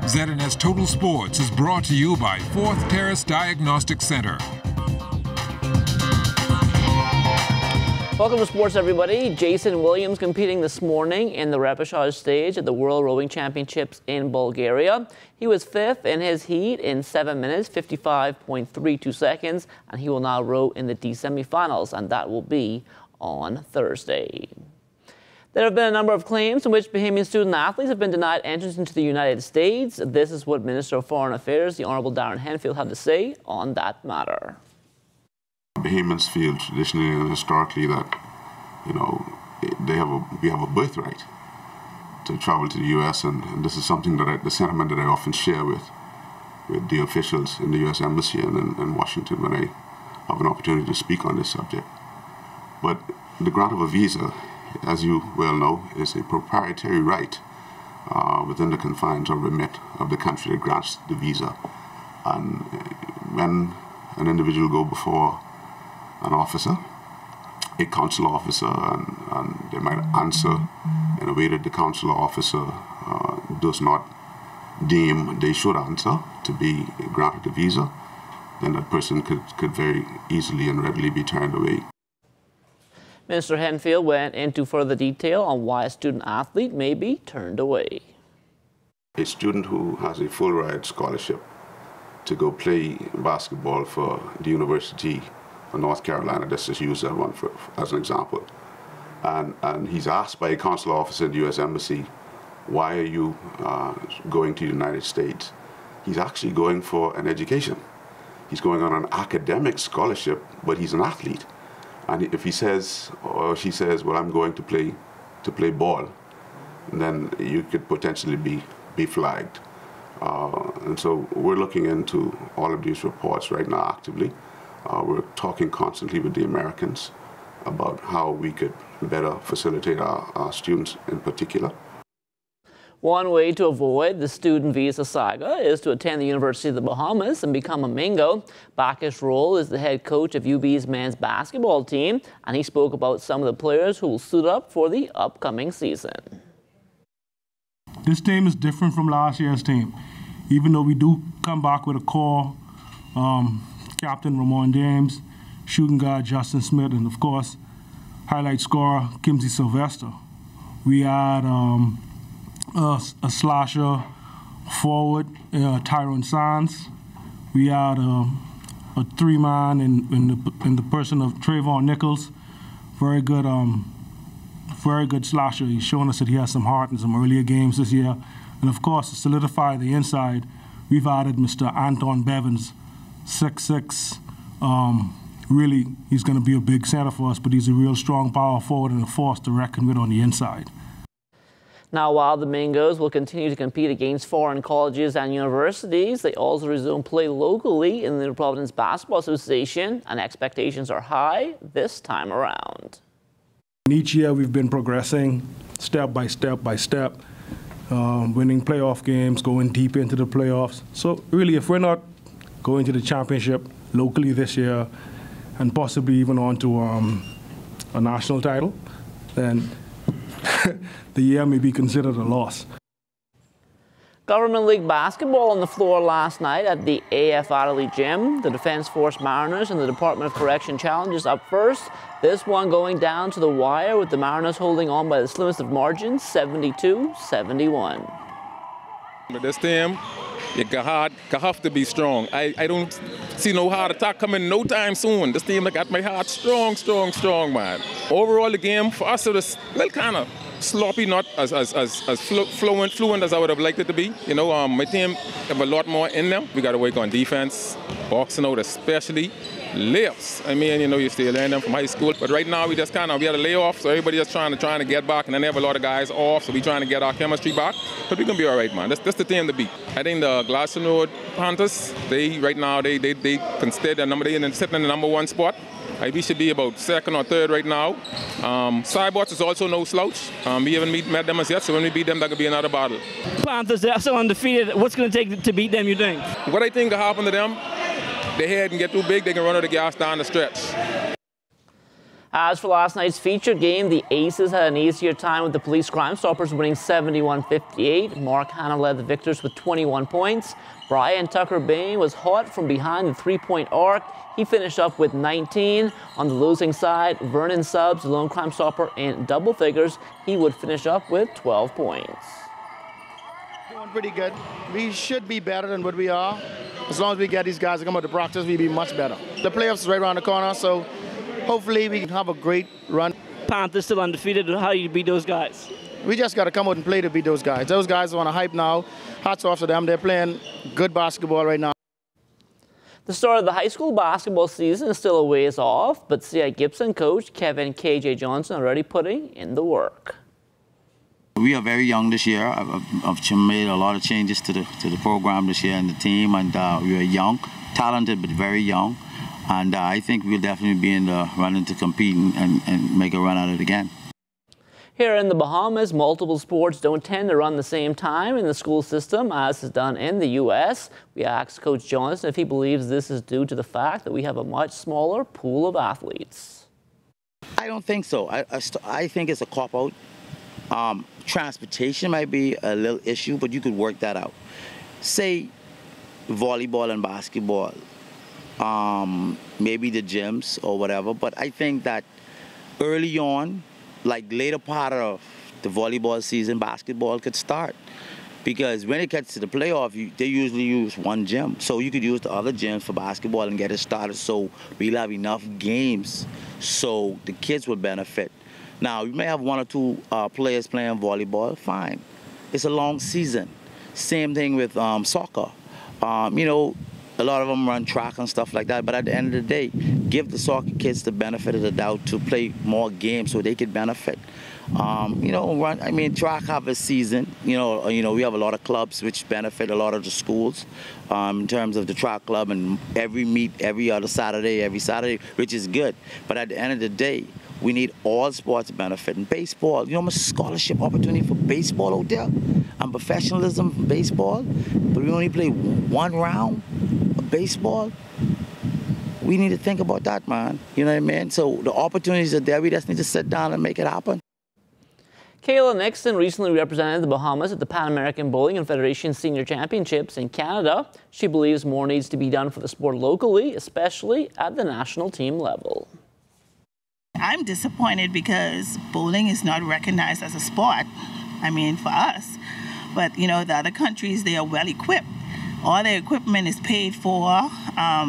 ZNS Total Sports is brought to you by 4th Terrace Diagnostic Center. Welcome to sports, everybody. Jason Williams competing this morning in the repechage stage at the World Rowing Championships in Bulgaria. He was 5th in his heat in 7 minutes, 55.32 seconds, and he will now row in the D semifinals, and that will be on Thursday. There have been a number of claims in which Bahamian student athletes have been denied entrance into the United States. This is what Minister of Foreign Affairs, the Honourable Darren Henfield, had to say on that matter. Bahamians feel traditionally and historically that, we have a birthright to travel to the U.S. and this is something that the sentiment that I often share with the officials in the U.S. Embassy and in Washington when I have an opportunity to speak on this subject. But the grant of a visa, as you well know, is a proprietary right within the confines or remit of the country that grants the visa. And when an individual go before an officer, a consular officer, and they might answer in a way that the consular officer does not deem they should answer to be granted the visa, then that person could very easily and readily be turned away. Minister Henfield went into further detail on why a student athlete may be turned away. A student who has a full ride scholarship to go play basketball for the University of North Carolina, let's just use that one as an example, and he's asked by a consular officer in the U.S. Embassy, why are you going to the United States? He's actually going for an education. He's going on an academic scholarship, but he's an athlete. And if he says or she says, well, I'm going to play ball, then you could potentially be flagged. And so we're looking into all of these reports right now actively. We're talking constantly with the Americans about how we could better facilitate our students in particular. One way to avoid the student visa saga is to attend the University of the Bahamas and become a Mingo. Bacchus Roll is the head coach of UB's men's basketball team, and he spoke about some of the players who will suit up for the upcoming season. This team is different from last year's team. Even though we do come back with a core, Captain Ramon James, shooting guard Justin Smith, and of course, highlight scorer Kimsey Sylvester. We had a slasher forward, Tyrone Sands. We had a three-man in the person of Trayvon Nichols. Very good slasher. He's shown us that he has some heart in some earlier games this year. And of course, to solidify the inside, we've added Mr. Anton Bevins, 6'6". Really, he's going to be a big center for us, but he's a real strong power forward and a force to reckon with on the inside. Now, while the Mingos will continue to compete against foreign colleges and universities, they also resume play locally in the Providence Basketball Association, and expectations are high this time around. Each year we've been progressing step by step by step, winning playoff games, going deep into the playoffs. So really, if we're not going to the championship locally this year and possibly even on to a national title, then the year may be considered a loss. Government League basketball on the floor last night at the AF Adderley Gym. The Defence Force Mariners and the Department of Correction Challenges up first. This one going down to the wire with the Mariners holding on by the slimmest of margins, 72-71. With this team, you have to be strong. I don't see no heart attack coming no time soon. This team got my heart strong, man. Overall, the game for us it was well kind of sloppy, not as fluent as I would have liked it to be. My team have a lot more in them. We got to work on defense, boxing out especially, layups. I mean, you still learn them from high school, but right now we just we had a layoff, so everybody just trying to get back, and then they have a lot of guys off, so we trying to get our chemistry back. But we can be all right, man. That's the team to beat. I think the Glaston Road Panthers, right now they can stay the number, they sitting in the #1 spot. We should be about 2nd or 3rd right now. Cybots is also no slouch. We haven't met them as yet, so when we beat them, that could be another battle. Panthers, they're still undefeated. What's going to take to beat them, you think? What I think will happen to them, their head can get too big, they can run out of gas down the stretch. As for last night's featured game, the Aces had an easier time with the Police Crime Stoppers winning 71-58. Mark Hanna led the victors with 21 points. Brian Tucker Bain was hot from behind the three-point arc. He finished up with 19. On the losing side, Vernon Stubbs, the lone Crime Stopper, in double figures. He would finish up with 12 points. Doing pretty good. We should be better than what we are. As long as we get these guys to come out to practice, we'll be much better. The playoffs is right around the corner, so hopefully we can have a great run. Panthers still undefeated. How do you beat those guys? We just got to come out and play to beat those guys. Those guys are on a hype now. Hats off to them. They're playing good basketball right now. The start of the high school basketball season is still a ways off, but C.I. Gibson coach Kevin K.J. Johnson already putting in the work. We are very young this year. I've made a lot of changes to the program this year and the team, and we are young, talented, but very young. And I think we'll definitely be in the running to compete and make a run at it again. Here in the Bahamas, multiple sports don't tend to run the same time in the school system as is done in the U.S. We asked Coach Johnson if he believes this is due to the fact that we have a much smaller pool of athletes. I don't think so. I think it's a cop-out. Transportation might be a little issue, but you could work that out. Say volleyball and basketball, maybe the gyms or whatever, but I think that early on, like later part of the volleyball season, basketball could start. Because when it gets to the playoff, they usually use one gym. So you could use the other gyms for basketball and get it started so we'll have enough games so the kids would benefit. Now, you may have one or two players playing volleyball, fine. It's a long season. Same thing with soccer. You know, a lot of them run track and stuff like that, but at the end of the day, give the soccer kids the benefit of the doubt to play more games so they could benefit. You know, track have a season. You know, we have a lot of clubs which benefit a lot of the schools in terms of the track club, and every meet every other Saturday, which is good. But at the end of the day, we need all sports to benefit. And baseball, you know how much scholarship opportunity for baseball out there and professionalism for baseball, but we only play one round of baseball. We need to think about that, man. You know what I mean? So the opportunities are there. We just need to sit down and make it happen. Kayla Nixon recently represented the Bahamas at the Pan American Bowling and Federation Senior Championships in Canada. She believes more needs to be done for the sport locally, especially at the national team level. I'm disappointed because bowling is not recognized as a sport, I mean, for us. But, you know, the other countries, they are well equipped. All their equipment is paid for.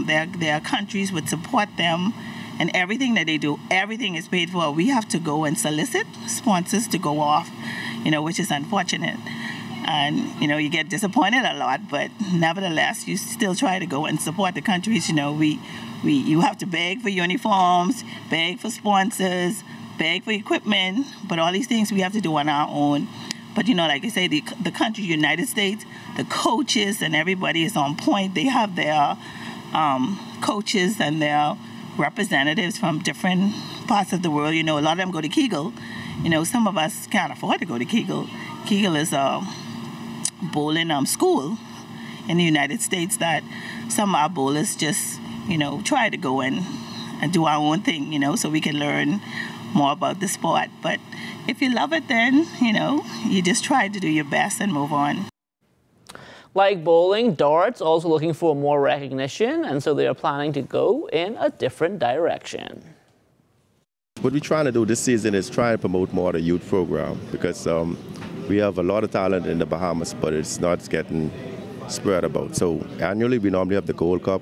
Their countries would support them, and everything that they do, everything is paid for. We have to go and solicit sponsors to go off, you know, which is unfortunate. And, you know, you get disappointed a lot, but nevertheless, you still try to go and support the countries. You know, you have to beg for uniforms, beg for sponsors, beg for equipment, but all these things we have to do on our own. But, you know, like I say, the country, United States, the coaches and everybody is on point. They have their coaches and their representatives from different parts of the world. You know, a lot of them go to Kegel. You know, some of us can't afford to go to Kegel. Kegel is a bowling school in the United States that some of our bowlers just, you know, try to go and do our own thing, you know, so we can learn more about the sport. But if you love it, then, you know, you just try to do your best and move on. Like bowling, darts also looking for more recognition, and so they are planning to go in a different direction. What we're trying to do this season is try and promote more the youth program, because we have a lot of talent in the Bahamas, but it's not getting spread about. So annually we normally have the Gold Cup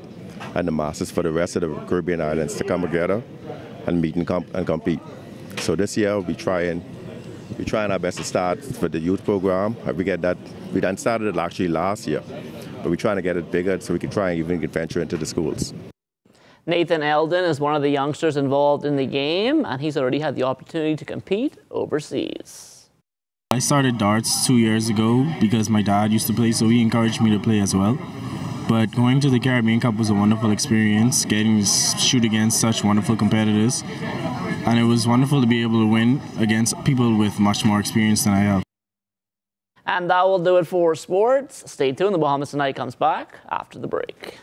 and the Masters for the rest of the Caribbean islands to come together and meet and compete. So this year we're trying our best to start for the youth program. We get that. We done started it actually last year, but we're trying to get it bigger so we can try and even venture into the schools. Nathan Eldon is one of the youngsters involved in the game, and he's already had the opportunity to compete overseas. I started darts 2 years ago because my dad used to play, so he encouraged me to play as well. But going to the Caribbean Cup was a wonderful experience, getting to shoot against such wonderful competitors. And it was wonderful to be able to win against people with much more experience than I have. And that will do it for sports. Stay tuned. The Bahamas Tonight comes back after the break.